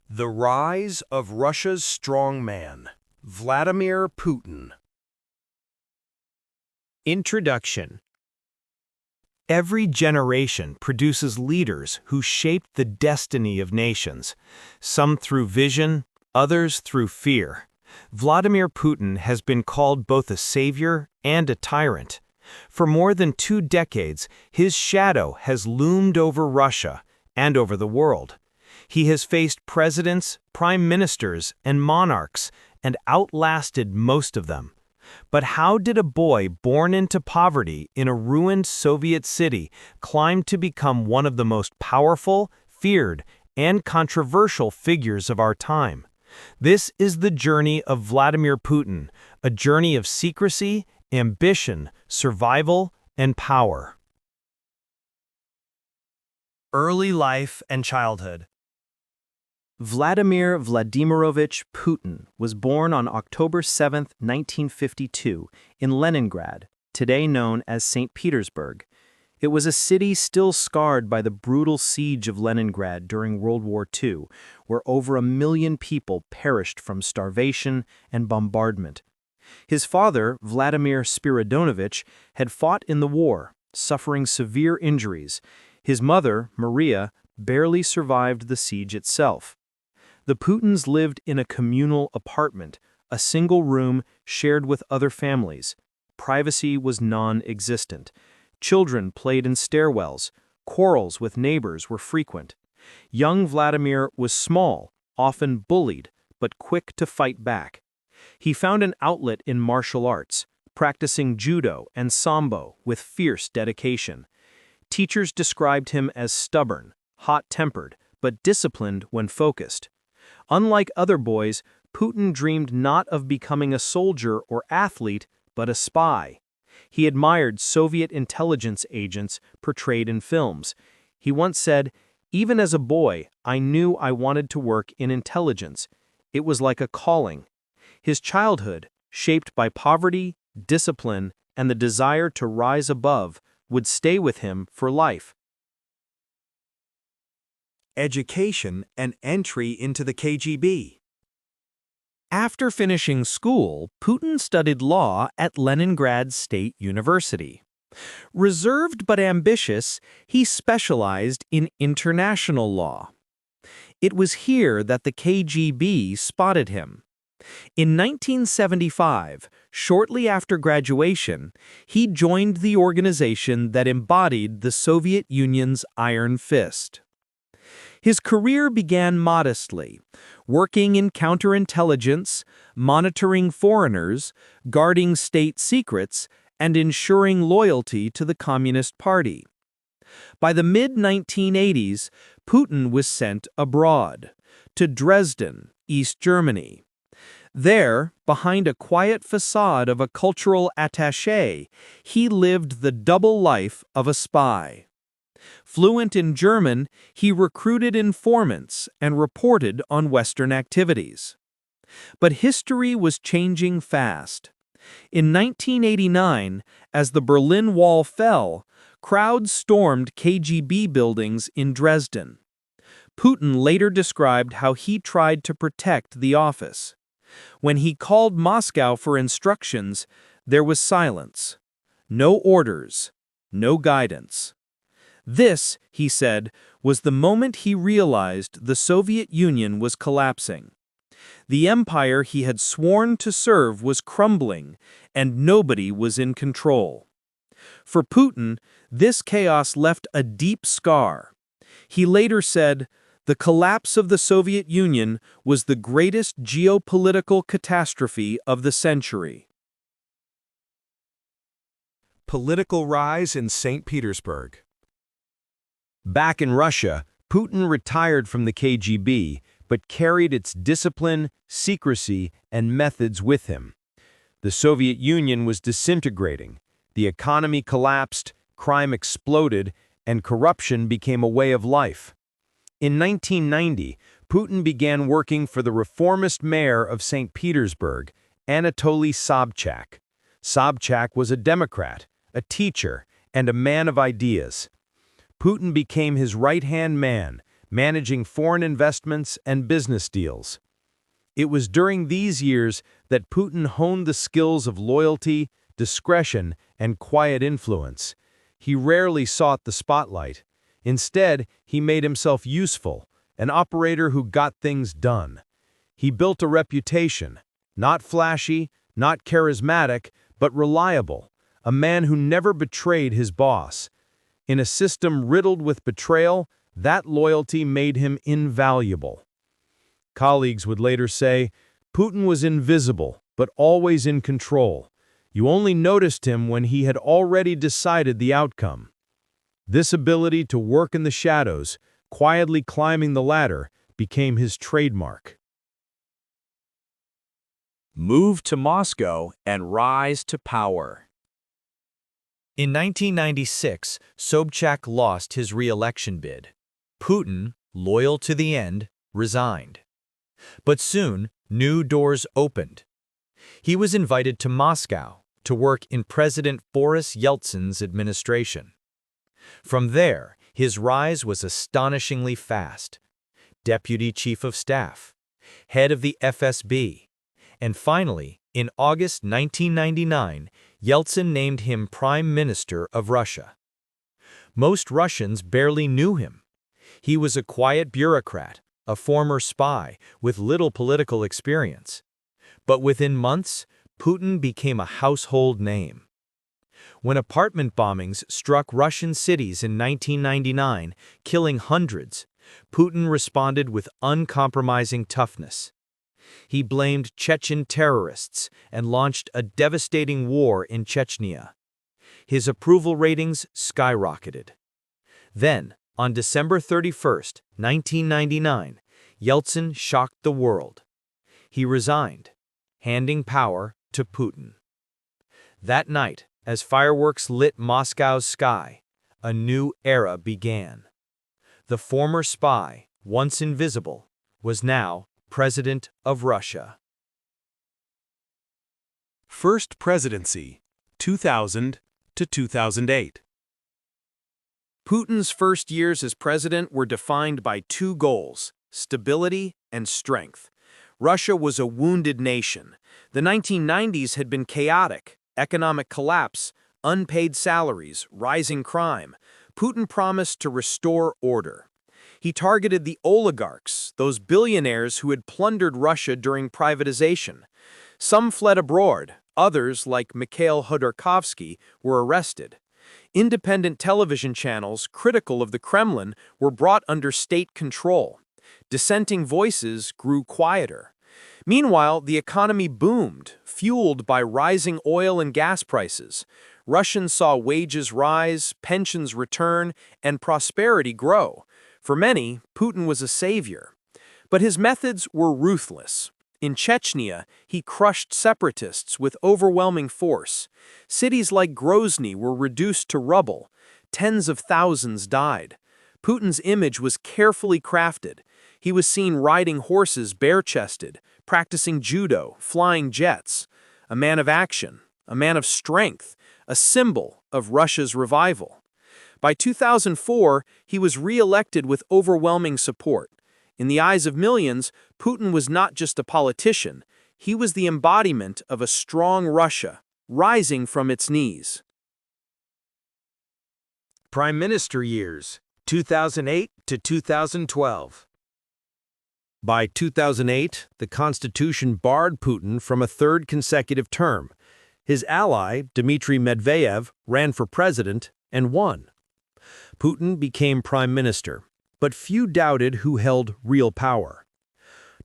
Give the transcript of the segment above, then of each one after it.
The Rise of Russia's Strongman, Vladimir Putin. Introduction. Every generation produces leaders who shaped the destiny of nations, some through vision, others through fear. Vladimir Putin has been called both a savior and a tyrant. For more than 2 decades, his shadow has loomed over Russia and over the world. He has faced presidents, prime ministers, and monarchs, and outlasted most of them. But how did a boy born into poverty in a ruined Soviet city climb to become one of the most powerful, feared, and controversial figures of our time? This is the journey of Vladimir Putin, a journey of secrecy, ambition, survival, and power. Early life and childhood. Vladimir Vladimirovich Putin was born on October 7, 1952, in Leningrad, today known as St. Petersburg. It was a city still scarred by the brutal siege of Leningrad during World War II, where over 1 million people perished from starvation and bombardment. His father, Vladimir Spiridonovich, had fought in the war, suffering severe injuries. His mother, Maria, barely survived the siege itself. The Putins lived in a communal apartment, a single room shared with other families. Privacy was non-existent. Children played in stairwells. Quarrels with neighbors were frequent. Young Vladimir was small, often bullied, but quick to fight back. He found an outlet in martial arts, practicing judo and sambo with fierce dedication. Teachers described him as stubborn, hot-tempered, but disciplined when focused. Unlike other boys, Putin dreamed not of becoming a soldier or athlete, but a spy. He admired Soviet intelligence agents portrayed in films. He once said, "Even as a boy, I knew I wanted to work in intelligence. It was like a calling." His childhood, shaped by poverty, discipline, and the desire to rise above, would stay with him for life. Education and entry into the KGB. After finishing school, Putin studied law at Leningrad State University. Reserved but ambitious, he specialized in international law. It was here that the KGB spotted him. In 1975, shortly after graduation, he joined the organization that embodied the Soviet Union's Iron Fist. His career began modestly, working in counterintelligence, monitoring foreigners, guarding state secrets, and ensuring loyalty to the Communist Party. By the mid-1980s, Putin was sent abroad, to Dresden, East Germany. There, behind a quiet facade of a cultural attaché, he lived the double life of a spy. Fluent in German, he recruited informants and reported on Western activities. But history was changing fast. In 1989, as the Berlin Wall fell, crowds stormed KGB buildings in Dresden. Putin later described how he tried to protect the office. When he called Moscow for instructions, there was silence. No orders, no guidance. This, he said, was the moment he realized the Soviet Union was collapsing. The empire he had sworn to serve was crumbling, and nobody was in control. For Putin, this chaos left a deep scar. He later said, "The collapse of the Soviet Union was the greatest geopolitical catastrophe of the century." Political rise in St. Petersburg. Back in Russia, Putin retired from the KGB, but carried its discipline, secrecy, and methods with him. The Soviet Union was disintegrating, the economy collapsed, crime exploded, and corruption became a way of life. In 1990, Putin began working for the reformist mayor of St. Petersburg, Anatoly Sobchak. Sobchak was a Democrat, a teacher, and a man of ideas. Putin became his right-hand man, managing foreign investments and business deals. It was during these years that Putin honed the skills of loyalty, discretion, and quiet influence. He rarely sought the spotlight. Instead, he made himself useful, an operator who got things done. He built a reputation, not flashy, not charismatic, but reliable, a man who never betrayed his boss. In a system riddled with betrayal, that loyalty made him invaluable. Colleagues would later say, Putin was invisible, but always in control. You only noticed him when he had already decided the outcome. This ability to work in the shadows, quietly climbing the ladder, became his trademark. Move to Moscow and rise to power. In 1996, Sobchak lost his re-election bid. Putin, loyal to the end, resigned. But soon, new doors opened. He was invited to Moscow to work in President Boris Yeltsin's administration. From there, his rise was astonishingly fast. Deputy Chief of Staff, head of the FSB, and finally, in August 1999, Yeltsin named him Prime Minister of Russia. Most Russians barely knew him. He was a quiet bureaucrat, a former spy with little political experience. But within months, Putin became a household name. When apartment bombings struck Russian cities in 1999, killing hundreds, Putin responded with uncompromising toughness. He blamed Chechen terrorists and launched a devastating war in Chechnya. His approval ratings skyrocketed. Then, on December 31, 1999, Yeltsin shocked the world. He resigned, handing power to Putin. That night, as fireworks lit Moscow's sky, a new era began. The former spy, once invisible, was now President of Russia. First presidency, 2000 to 2008. Putin's first years as president were defined by two goals: stability and strength. Russia was a wounded nation. The 1990s had been chaotic: economic collapse, unpaid salaries, rising crime. Putin promised to restore order. He targeted the oligarchs, those billionaires who had plundered Russia during privatization. Some fled abroad. Others, like Mikhail Khodorkovsky, were arrested. Independent television channels critical of the Kremlin were brought under state control. Dissenting voices grew quieter. Meanwhile, the economy boomed, fueled by rising oil and gas prices. Russians saw wages rise, pensions return, and prosperity grow. For many, Putin was a savior. But his methods were ruthless. In Chechnya, he crushed separatists with overwhelming force. Cities like Grozny were reduced to rubble. Tens of thousands died. Putin's image was carefully crafted. He was seen riding horses bare-chested, practicing judo, flying jets. A man of action, a man of strength, a symbol of Russia's revival. By 2004, he was re-elected with overwhelming support. In the eyes of millions, Putin was not just a politician, he was the embodiment of a strong Russia, rising from its knees. Prime Minister years, 2008 to 2012. By 2008, the Constitution barred Putin from a third consecutive term. His ally, Dmitry Medvedev, ran for president and won. Putin became prime minister, but few doubted who held real power.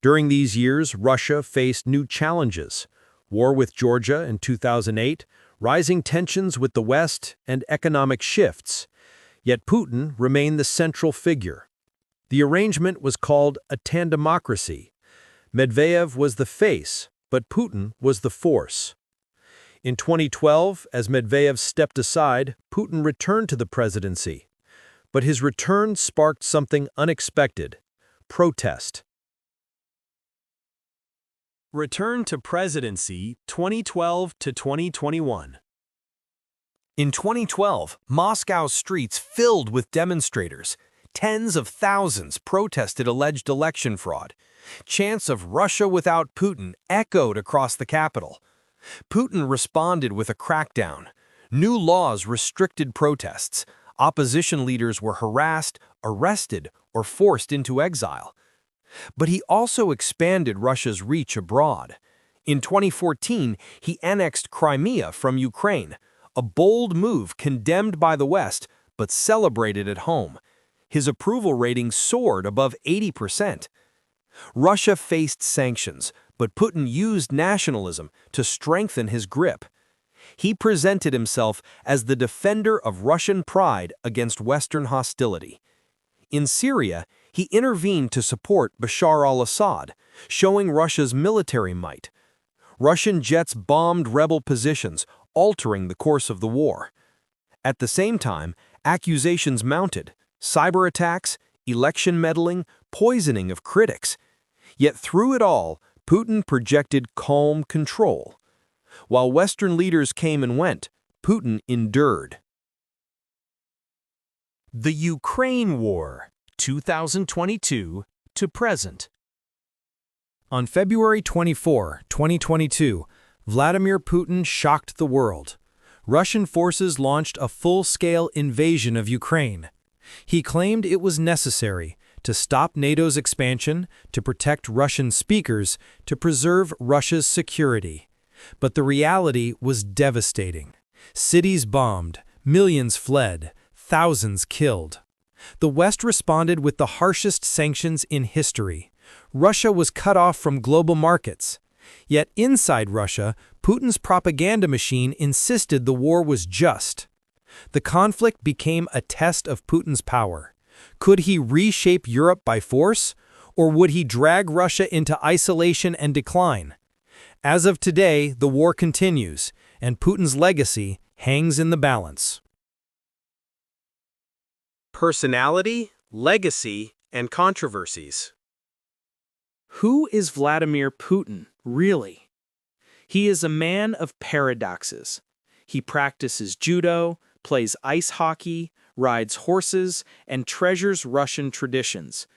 During these years, Russia faced new challenges: war with Georgia in 2008, rising tensions with the West, and economic shifts. Yet Putin remained the central figure. The arrangement was called a tandemocracy. Medvedev was the face, but Putin was the force. In 2012, as Medvedev stepped aside, Putin returned to the presidency. But his return sparked something unexpected: protest. Return to presidency, 2012 to 2021. In 2012, Moscow's streets filled with demonstrators. Tens of thousands protested alleged election fraud. Chants of Russia without Putin echoed across the capital. Putin responded with a crackdown. New laws restricted protests. Opposition leaders were harassed, arrested, or forced into exile. But he also expanded Russia's reach abroad. In 2014, he annexed Crimea from Ukraine, a bold move condemned by the West, but celebrated at home. His approval rating soared above 80%. Russia faced sanctions, but Putin used nationalism to strengthen his grip. He presented himself as the defender of Russian pride against Western hostility. In Syria, he intervened to support Bashar al-Assad, showing Russia's military might. Russian jets bombed rebel positions, altering the course of the war. At the same time, accusations mounted: cyber attacks, election meddling, poisoning of critics. Yet through it all, Putin projected calm control. While Western leaders came and went, Putin endured. The Ukraine War, 2022 to present. On February 24, 2022, Vladimir Putin shocked the world. Russian forces launched a full-scale invasion of Ukraine. He claimed it was necessary to stop NATO's expansion, to protect Russian speakers, to preserve Russia's security. But the reality was devastating. Cities bombed, millions fled, thousands killed. The West responded with the harshest sanctions in history. Russia was cut off from global markets. Yet inside Russia, Putin's propaganda machine insisted the war was just. The conflict became a test of Putin's power. Could he reshape Europe by force, or would he drag Russia into isolation and decline? As of today, the war continues, and Putin's legacy hangs in the balance. Personality, legacy, and controversies. Who is Vladimir Putin, really? He is a man of paradoxes. He practices judo, plays ice hockey, rides horses, and treasures Russian traditions.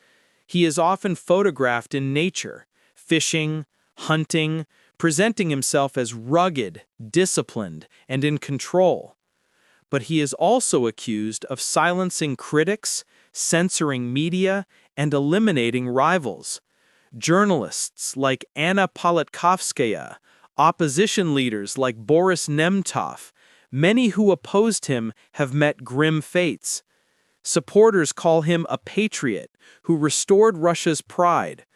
He is often photographed in nature, fishing, hunting, presenting himself as rugged, disciplined, and in control. But he is also accused of silencing critics, censoring media, and eliminating rivals. Journalists like Anna Politkovskaya, opposition leaders like Boris Nemtsov, many who opposed him have met grim fates. Supporters call him a patriot who restored Russia's pride.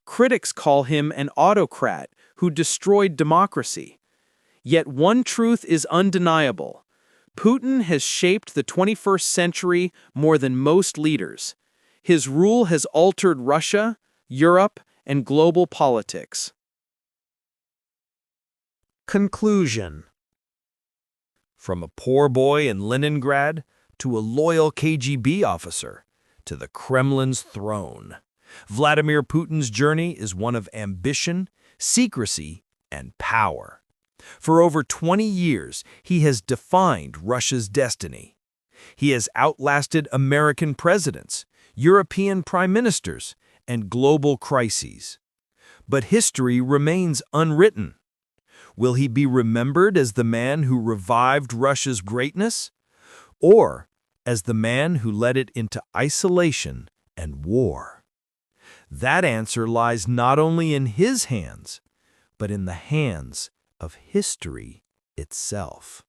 Critics call him an autocrat who destroyed democracy. Yet one truth is undeniable. Putin has shaped the 21st century more than most leaders. His rule has altered Russia, Europe, and global politics. Conclusion. From a poor boy in Leningrad to a loyal KGB officer to the Kremlin's throne, Vladimir Putin's journey is one of ambition, secrecy, and power. For over 20 years, he has defined Russia's destiny. He has outlasted American presidents, European prime ministers, and global crises. But history remains unwritten. Will he be remembered as the man who revived Russia's greatness, or as the man who led it into isolation and war? That answer lies not only in his hands, but in the hands of history itself.